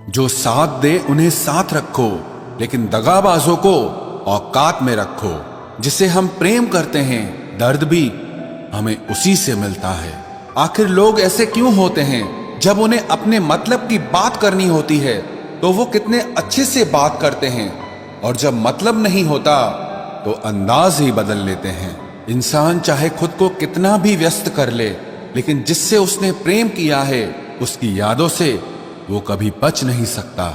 जो साथ दे उन्हें साथ रखो, लेकिन दगाबाजों को औकात में रखो। जिसे हम प्रेम करते हैं दर्द भी हमें उसी से मिलता है। आखिर लोग ऐसे क्यों होते हैं? जब उन्हें अपने मतलब की बात करनी होती है तो वो कितने अच्छे से बात करते हैं, और जब मतलब नहीं होता तो अंदाज ही बदल लेते हैं। इंसान चाहे खुद को कितना भी व्यस्त कर ले, लेकिन जिससे उसने प्रेम किया है उसकी यादों से वो कभी बच नहीं सकता।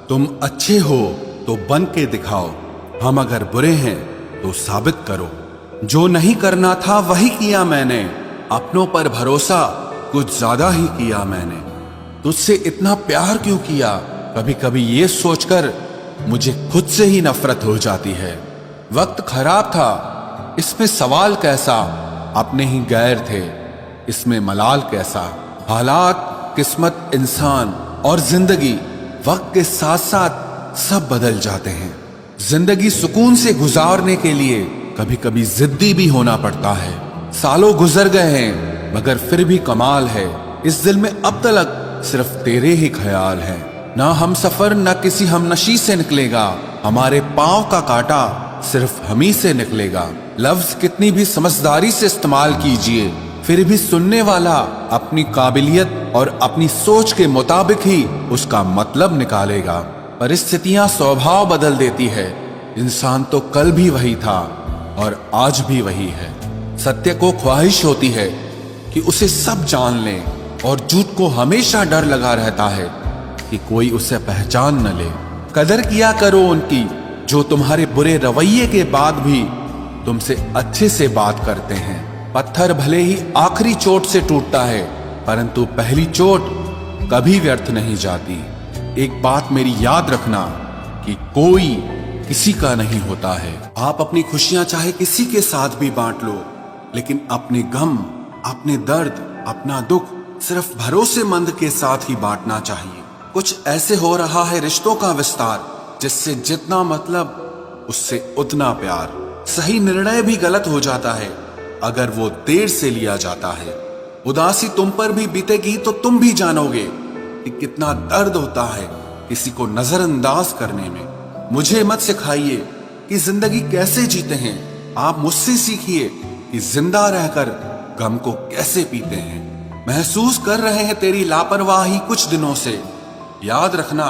तुम अच्छे हो तो बन के दिखाओ, हम अगर बुरे हैं तो साबित करो। जो नहीं करना था वही किया मैंने, अपनों पर भरोसा कुछ ज्यादा ही किया मैंने। तुझसे इतना प्यार क्यों किया, कभी कभी ये सोचकर मुझे खुद से ही नफरत हो जाती है। वक्त खराब था, इसमें सवाल कैसा, अपने ही गैर थे, इसमें मलाल कैसा। हालात, किस्मत, इंसान और जिंदगी वक्त के साथ साथ सब बदल जाते हैं। जिंदगी सुकून से गुजारने के लिए कभी कभी जिद्दी भी होना पड़ता है। सालों गुजर गए हैं मगर फिर भी कमाल है, इस दिल में अब तक सिर्फ तेरे ही ख्याल है। ना हम सफर ना किसी हमनशी से निकलेगा, हमारे पांव का कांटा सिर्फ हम ही से निकलेगा। लफ्ज कितनी भी समझदारी से इस्तेमाल कीजिए, फिर भी सुनने वाला अपनी काबिलियत और अपनी सोच के मुताबिक ही उसका मतलब निकालेगा। परिस्थितियां स्वभाव बदल देती है, इंसान तो कल भी वही था और आज भी वही है। सत्य को ख्वाहिश होती है कि उसे सब जान ले, और झूठ को हमेशा डर लगा रहता है कि कोई उसे पहचान न ले। कदर किया करो उनकी जो तुम्हारे बुरे रवैये के बाद भी तुमसे अच्छे से बात करते हैं। पत्थर भले ही आखिरी चोट से टूटता है, परंतु पहली चोट कभी व्यर्थ नहीं जाती। एक बात मेरी याद रखना कि कोई किसी का नहीं होता है। आप अपनी खुशियां चाहे किसी के साथ भी बांट लो, लेकिन अपने गम, अपने दर्द, अपना दुख सिर्फ भरोसेमंद के साथ ही बांटना चाहिए। कुछ ऐसे हो रहा है रिश्तों का विस्तार, जिससे जितना मतलब उससे उतना प्यार। सही निर्णय भी गलत हो जाता है अगर वो देर से लिया जाता है। उदासी तुम पर भी बीतेगी तो तुम भी जानोगे कि कितना दर्द होता है किसी को नजरअंदाज करने में। मुझे मत सिखाइए कि जिंदगी कैसे जीते हैं, आप मुझसे सीखिए कि जिंदा रहकर गम को कैसे पीते हैं। महसूस कर रहे हैं तेरी लापरवाही कुछ दिनों से, याद रखना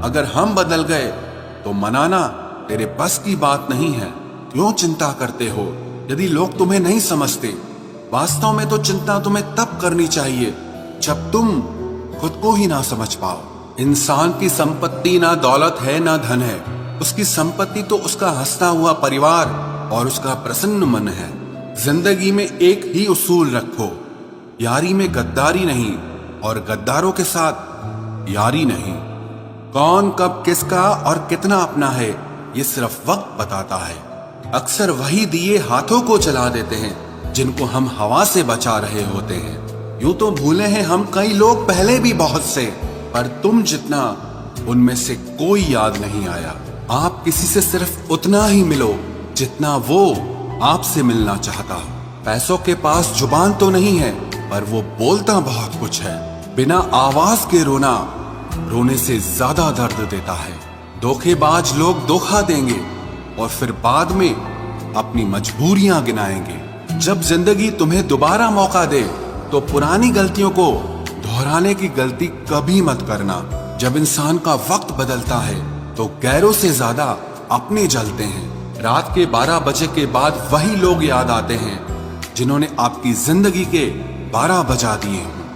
अगर हम बदल गए तो मनाना तेरे बस की बात नहीं है। क्यों चिंता करते हो यदि लोग तुम्हें नहीं समझते? वास्तव में तो चिंता तुम्हें तब करनी चाहिए जब तुम खुद को ही ना समझ पाओ। इंसान की संपत्ति ना दौलत है ना धन है, उसकी संपत्ति तो उसका हंसता हुआ परिवार और उसका प्रसन्न मन है। जिंदगी में एक ही उसूल रखो, यारी में गद्दारी नहीं और गद्दारों के साथ यारी नहीं। कौन कब किसका और कितना अपना है ये सिर्फ वक्त बताता है। अक्सर वही दिए हाथों को जला देते हैं जिनको हम हवा से बचा रहे होते हैं। यूं तो भूले हैं हम कई लोग पहले भी बहुत से, पर तुम जितना उनमें से कोई याद नहीं आया। आप किसी से सिर्फ उतना ही मिलो जितना वो आपसे मिलना चाहता। पैसों के पास जुबान तो नहीं है, पर वो बोलता बहुत कुछ है। बिना आवाज के रोना रोने से ज्यादा दर्द देता है। धोखेबाज लोग धोखा देंगे और फिर बाद में अपनी मजबूरियां गिनाएंगे। जब जिंदगी तुम्हें दोबारा मौका दे तो पुरानी गलतियों को दोहराने की गलती कभी मत करना। जब इंसान का वक्त बदलता है तो गैरों से ज्यादा अपने जलते हैं। रात के 12 बजे के बाद वही लोग याद आते हैं जिन्होंने आपकी जिंदगी के 12 बजा दिए।